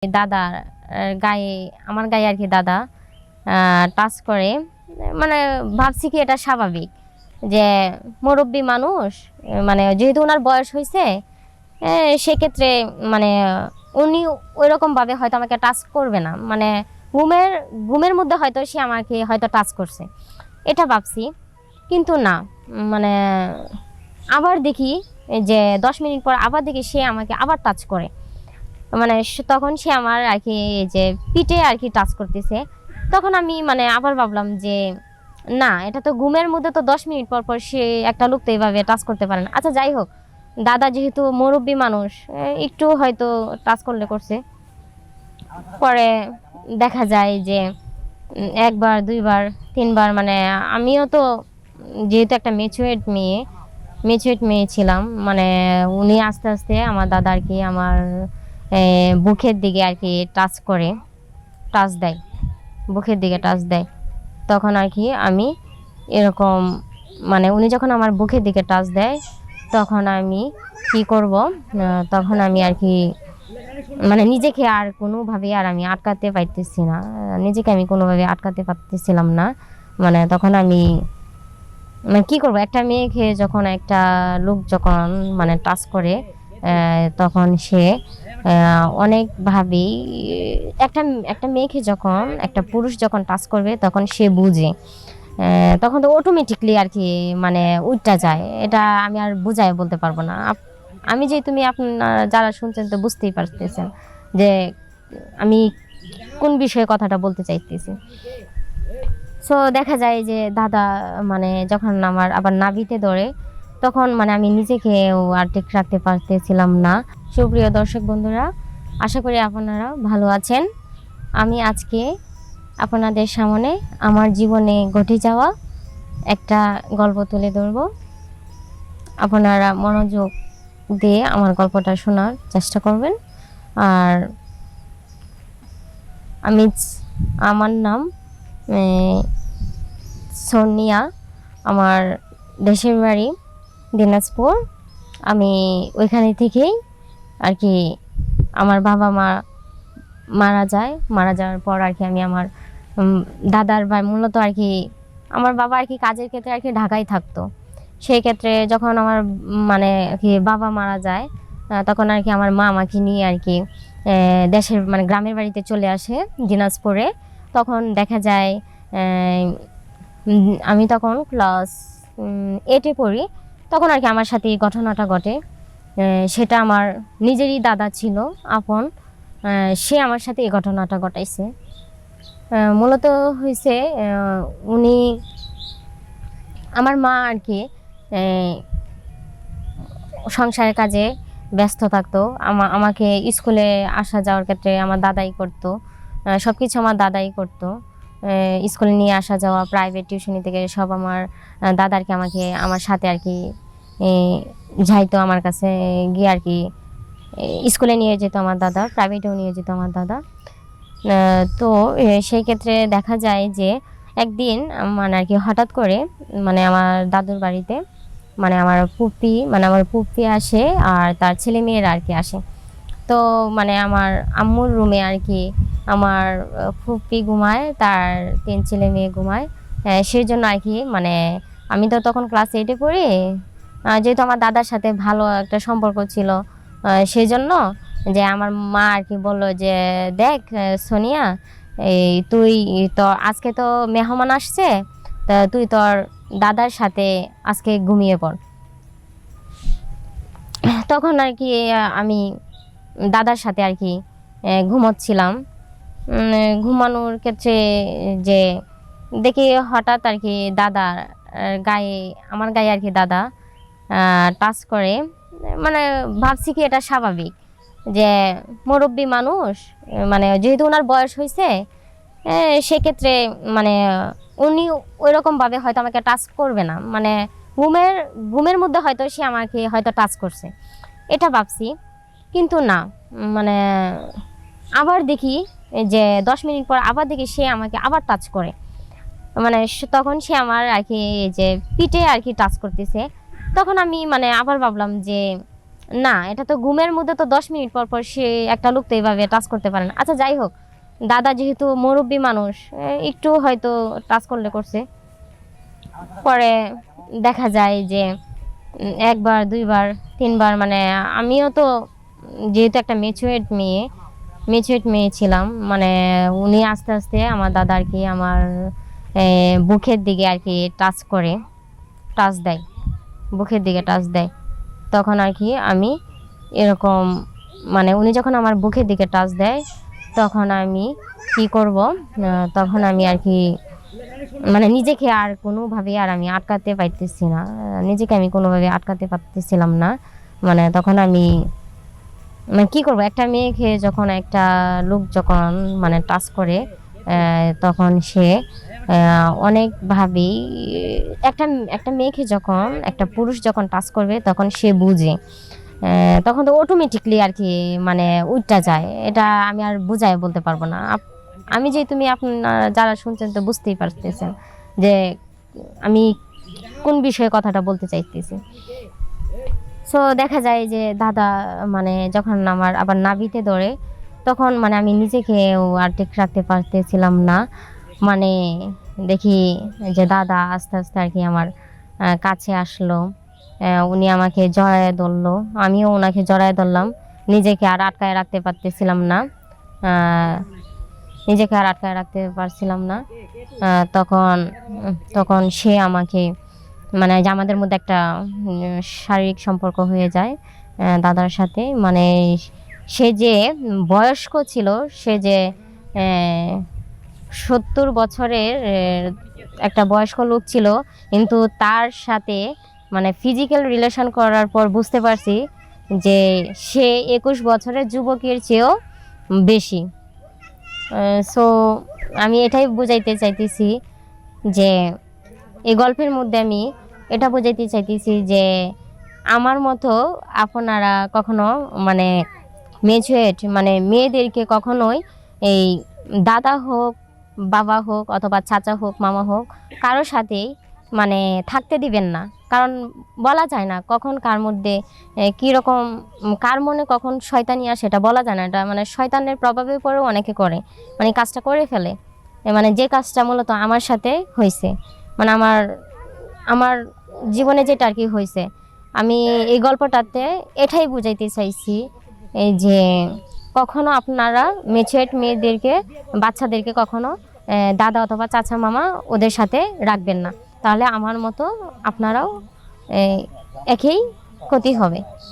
দাদা গায়ে আমার গায়ে আর কি দাদা টাচ করে। মানে ভাবছি কি এটা স্বাভাবিক যে মুরব্বী মানুষ, মানে যেহেতু ওনার বয়স হয়েছে সেক্ষেত্রে মানে উনি ওইরকম ভাবে হয়তো আমাকে টাচ করবে না, মানে ঘুমের ঘুমের মধ্যে হয়তো সে আমাকে হয়তো টাচ করছে, এটা ভাবছি। কিন্তু না, মানে আবার দেখি যে 10 মিনিট পর আবার দেখি সে আমাকে আবার টাচ করে। মানে তখন সে আমার আর কি এই যে পিঠে আর কি টাচ করতেছে। তখন আমি মানে আবার ভাবলাম যে না, এটা তো ঘুমের মধ্যে তো 10 মিনিট পর পর সে একটা লোক তো এইভাবে টাচ করতে পারে না। আচ্ছা যাই হোক, দাদা যেহেতু মুরব্বী মানুষ, একটু হয়তো টাচ করলে করছে। পরে দেখা যায় যে একবার দুইবার তিনবার, মানে আমিও তো যেহেতু একটা মেচুয়েট মেয়ে ছিলাম, মানে উনি আস্তে আস্তে আমার দাদা আর কি আমার বুকের দিকে আর কি টাচ দেয়, বুকের দিকে টাচ দেয়। তখন আর কি আমি এরকম, মানে উনি যখন আমার বুকের দিকে টাচ দেয় তখন আমি কি করব, তখন আমি আর কি মানে নিজেকে আর কোনোভাবে আর আমি আটকাতে পারতেছি না, নিজেকে আমি কোনোভাবে আটকাতে পারতেছিলাম না। মানে তখন আমি মানে কি করব, একটা মেয়েকে যখন একটা লোক যখন মানে টাচ করে তখন সে অনেকভাবেই একটা একটা মেয়েকে যখন একটা পুরুষ যখন টাচ করবে তখন সে বুঝে, তখন তো অটোমেটিকলি আর কি মানে উঠটা যায়। এটা আমি আর বুঝাই বলতে পারবো না। আমি যে তুমি আপনার যারা শুনছেন তো বুঝতেই পারতেছেন যে আমি কোন বিষয়ে কথাটা বলতে চাইতেছি। সো দেখা যায় যে দাদা মানে যখন আমার আবার নাভিতে ধরে তখন মানে আমি নিজেকেও আর ঠিক রাখতে পারতেছিলাম না। সুপ্রিয় দর্শক বন্ধুরা, আশা করি আপনারা ভালো আছেন। আমি আজকে আপনাদের সামনে আমার জীবনে ঘটে যাওয়া একটা গল্প তুলে ধরব। আপনারা মনোযোগ দিয়ে আমার গল্পটা শোনার চেষ্টা করবেন। আর আমি আমার নাম সোনিয়া, আমার দেশের বাড়ি দিনাজপুর। আমি ওইখানে থেকেই আর কি আমার বাবা মা মারা যাওয়ার পর আর কি আমি আমার দাদার ভাই মূলত আর কি আমার বাবা আর কি কাজের ক্ষেত্রে আর কি ঢাকায় থাকতো। সেই ক্ষেত্রে যখন আমার মানে আর কি বাবা মারা যায় তখন আর কি আমার মা আমাকে নিয়ে আর কি দেশের মানে গ্রামের বাড়িতে চলে আসে দিনাজপুরে। তখন দেখা যায় আমি তখন ক্লাস 8-এ পড়ি। তখন আর কি আমার সাথে এই ঘটনাটা ঘটে। সেটা আমার নিজেরই দাদা ছিল আপন, সে আমার সাথে এই ঘটনাটা ঘটাইছে। মূলত হয়েছে উনি আমার মা আর কি সংসারের কাজে ব্যস্ত থাকতো। আমাকে স্কুলে আসা যাওয়ার ক্ষেত্রে আমার দাদাই করতো, সব কিছু আমার দাদাই করতো। স্কুলে নিয়ে আসা যাওয়া, প্রাইভেট টিউশনি থেকে সব আমার দাদারকে আমাকে আমার সাথে আর কি যাইতো, আমার কাছে গিয়ে আর কি স্কুলে নিয়ে যেত আমার দাদা, প্রাইভেটেও নিয়ে যেত আমার দাদা। তো সেই ক্ষেত্রে দেখা যায় যে একদিন মানে আর কি হঠাৎ করে মানে আমার দাদুর বাড়িতে মানে আমার ফুপি আসে আর তার ছেলে মেয়েরা আর কি আসে। তো মানে আমার আম্মুর রুমে আর কি আমার ফুপি ঘুমায়, তার 3 ছেলে মেয়ে ঘুমায়। সেই জন্য আর কি মানে আমি তো তখন ক্লাস 8-এ পড়ি, যেহেতু আমার দাদার সাথে ভালো একটা সম্পর্ক ছিল, সেই জন্য যে আমার মা আর কি বললো যে দেখ সোনিয়া, এই তুই তো আজকে তো মেহমান আসছে, তা তুই তোর দাদার সাথে আজকে ঘুমিয়ে পড়। তখন আর কি আমি দাদার সাথে আর কি ঘুমোচ্ছিলাম। ঘুমানোর ক্ষেত্রে যে দেখি হঠাৎ আর কি দাদা গায়ে আমার গায়ে আর কি দাদা টাচ করে। মানে ভাবছি কি এটা স্বাভাবিক যে মুরব্বী মানুষ, মানে যেহেতু ওনার বয়স হয়েছে সেক্ষেত্রে মানে উনি ওইরকমভাবে হয়তো আমাকে টাচ করবে না, মানে ঘুমের ঘুমের মধ্যে হয়তো সে আমাকে হয়তো টাচ করছে, এটা ভাবছি। কিন্তু না, মানে আবার দেখি যে 10 মিনিট পর আবার দেখি সে আমাকে আবার টাচ করে। মানে তখন সে আমার আর কি এই যে পিঠে আর কি টাচ করতেছে। তখন আমি মানে আবার ভাবলাম যে না, এটা তো ঘুমের মধ্যে তো 10 মিনিট পর পর সে একটা লোক তো এইভাবে টাচ করতে পারে না। আচ্ছা যাই হোক, দাদা যেহেতু মুরব্বী মানুষ, একটু হয়তো টাচ করলে করছে। পরে দেখা যায় যে একবার, দুইবার, তিনবার, মানে আমিও তো যেহেতু একটা ম্যাচুরেট মেয়ে ছিলাম, মানে উনি আস্তে আস্তে আমার দাদা আর কি আমার বুকের দিকে আর কি টাচ দেয়, বুকের দিকে টাচ দেয়। তখন আর কি আমি এরকম, মানে উনি যখন আমার বুকের দিকে টাচ দেয় তখন আমি কি করব, তখন আমি আর কি মানে নিজেকে আর কোনোভাবে আর আমি আটকাতে পারতেছি না, নিজেকে আমি কোনোভাবে আটকাতে পারতেছিলাম না। মানে তখন আমি মানে কি করব, একটা মেয়েকে যখন একটা লোক যখন মানে টাচ করে, তখন সে অনেকভাবেই একটা একটা মেয়েকে যখন একটা পুরুষ যখন টাচ করবে তখন সে বুঝে, তখন তো অটোমেটিকলি আর কি মানে উঠটা যায়। এটা আমি আর বুঝাই বলতে পারবো না। আমি যে তুমি আপনারা যারা শুনছেন তো বুঝতেই পারতেছেন যে আমি কোন বিষয়ে কথাটা বলতে চাইতেছি। সো দেখা যায় যে দাদা মানে যখন আমার আবার নাভিতে ধরে, তখন মানে আমি নিজেকেও আর ঠিক রাখতে পারতেছিলাম না। মানে দেখি যে দাদা আস্তে আস্তে আর কি আমার কাছে আসলো, উনি আমাকে জড়ায় ধরলো, আমিও ওনাকে জড়ায় ধরলাম। নিজেকে আর আটকায় রাখতে পারতেছিলাম না, আহ, নিজেকে আর আটকায় রাখতে পারছিলাম না। তখন তখন সে আমাকে মানে যে আমাদের মধ্যে একটা শারীরিক সম্পর্ক হয়ে যায় দাদার সাথে। মানে সে যে বয়স্ক ছিল, সে যে 70 বছরের একটা বয়স্ক লোক ছিল, কিন্তু তার সাথে মানে ফিজিক্যাল রিলেশন করার পর বুঝতে পারছি যে সে 21 বছরের যুবকের চেয়েও বেশি। সো আমি এটাই বুঝাইতে চাইতেছি যে এই গল্পের মধ্যে আমি এটা বোঝাইতে চাইতেছি যে আমার মতো আপনারা কখনো মানে মেচুয়েট মানে মেয়েদেরকে কখনোই এই দাদা হোক, বাবা হোক, অথবা চাচা হোক, মামা হোক, কারোর সাথেই মানে থাকতে দিবেন না। কারণ বলা যায় না কখন কার মধ্যে কীরকম, কার মনে কখন শয়তানি আসে সেটা বলা যায় না। এটা মানে শয়তানের প্রভাবে পড়েও অনেকে করে, মানে কাজটা করে ফেলে। মানে যে কাজটা মূলত আমার সাথে হয়েছে, মানে আমার আমার জীবনে যেটা আর কি হয়েছে, আমি এই গল্পটাতে এটাই বুঝাইতে চাইছি, এই যে কখনো আপনারা মেচুয়েট মেয়েদেরকে, বাচ্চাদেরকে কখনো দাদা অথবা চাচা মামা ওদের সাথে রাখবেন না, তাহলে আমার মতো আপনারাও একই ক্ষতি হবে।